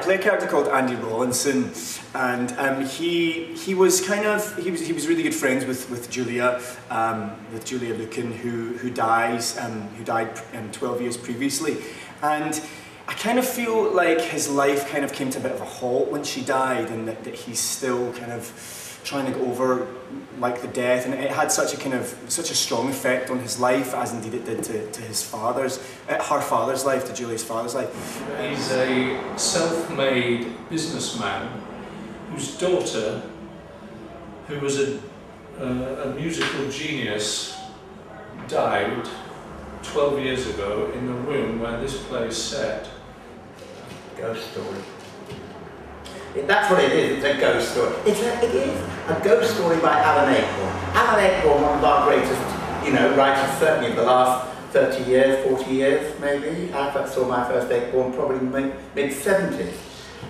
I play a character called Andy Rawlinson, and he was really good friends with Julia Lucan, who died 12 years previously, and I kind of feel like his life kind of came to a bit of a halt when she died, and that he's still kind of trying to get over like the death, and it had such a strong effect on his life, as indeed it did to his her father's life, to Julia's father's life. He's a self-made businessman whose daughter, who was a musical genius, died 12 years ago in the room where this play is set. Ghost story. That's what it is, it's a ghost story. It is a ghost story by Alan Ayckbourne. Alan Ayckbourne, one of our greatest, writers, certainly of the last 30 years, 40 years maybe. I saw my first Ayckbourne probably mid-70s,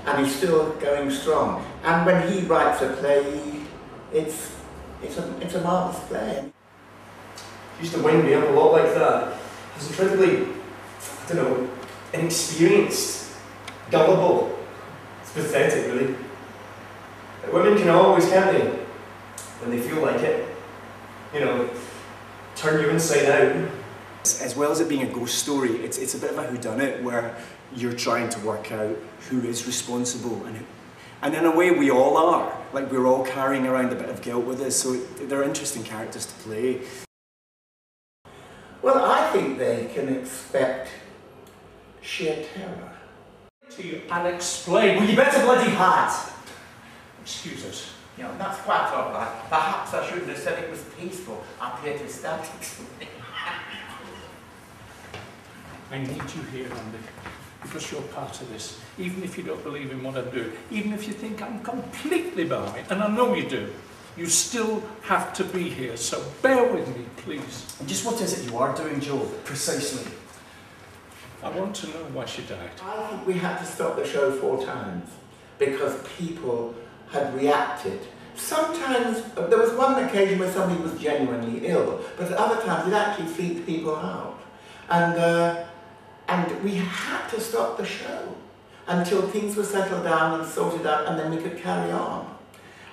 and he's still going strong. And when he writes a play, it's a marvellous play. He used to wind me up a lot like that. He's incredibly, I don't know, inexperienced, gullible. It's pathetic, really. Women can always, can't they? When they feel like it. Turn you inside out. As well as it being a ghost story, it's a bit of a whodunit where you're trying to work out who is responsible and in a way we all are. Like, we're all carrying around a bit of guilt with us, so they're interesting characters to play. Well, I think they can expect sheer terror. To you and explain. Well, you better bloody had. Excuse us. That's quite all right. Perhaps I shouldn't have said it was peaceful. I appear to static. I need you here, Andy, because you're part of this. Even if you don't believe in what I'm doing, even if you think I'm completely balmy, and I know you do, you still have to be here, so bear with me, please. And just what is it you are doing, Joe, precisely? I want to know why she died. I think we had to stop the show 4 times because people had reacted. Sometimes, there was one occasion where somebody was genuinely ill, but at other times it actually freaked people out. And we had to stop the show until things were settled down and sorted out, and then we could carry on.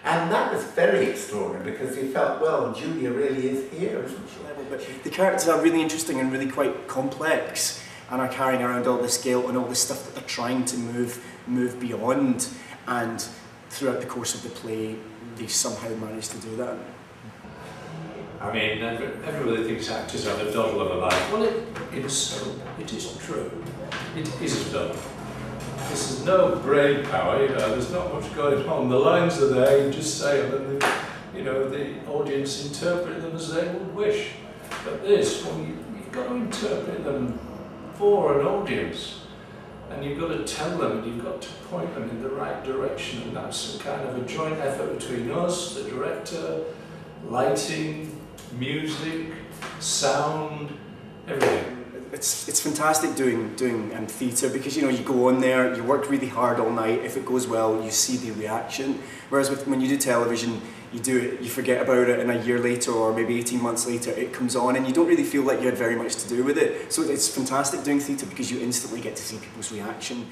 And that was very extraordinary because we felt, well, Julia really is here, isn't she? But the characters are really interesting and really quite complex, and are carrying around all this guilt and all this stuff that they're trying to move beyond, and throughout the course of the play they somehow manage to do that. I mean, everybody thinks actors are the doddle of a life. Well, it is so. It is true. It is a doddle. This is no brain power, there's not much going on. The lines are there, you just say them, and the audience interpret them as they would wish. But this, you've got to interpret them for an audience, and you've got to tell them, and you've got to point them in the right direction, and that's a kind of a joint effort between us, the director, lighting, music, sound, everything. It's fantastic doing theatre because you go on there, you work really hard all night. If it goes well, you see the reaction. Whereas when you do television, you do it, you forget about it, and a year later or maybe 18 months later it comes on, and you don't really feel like you had very much to do with it. So it's fantastic doing theatre because you instantly get to see people's reaction.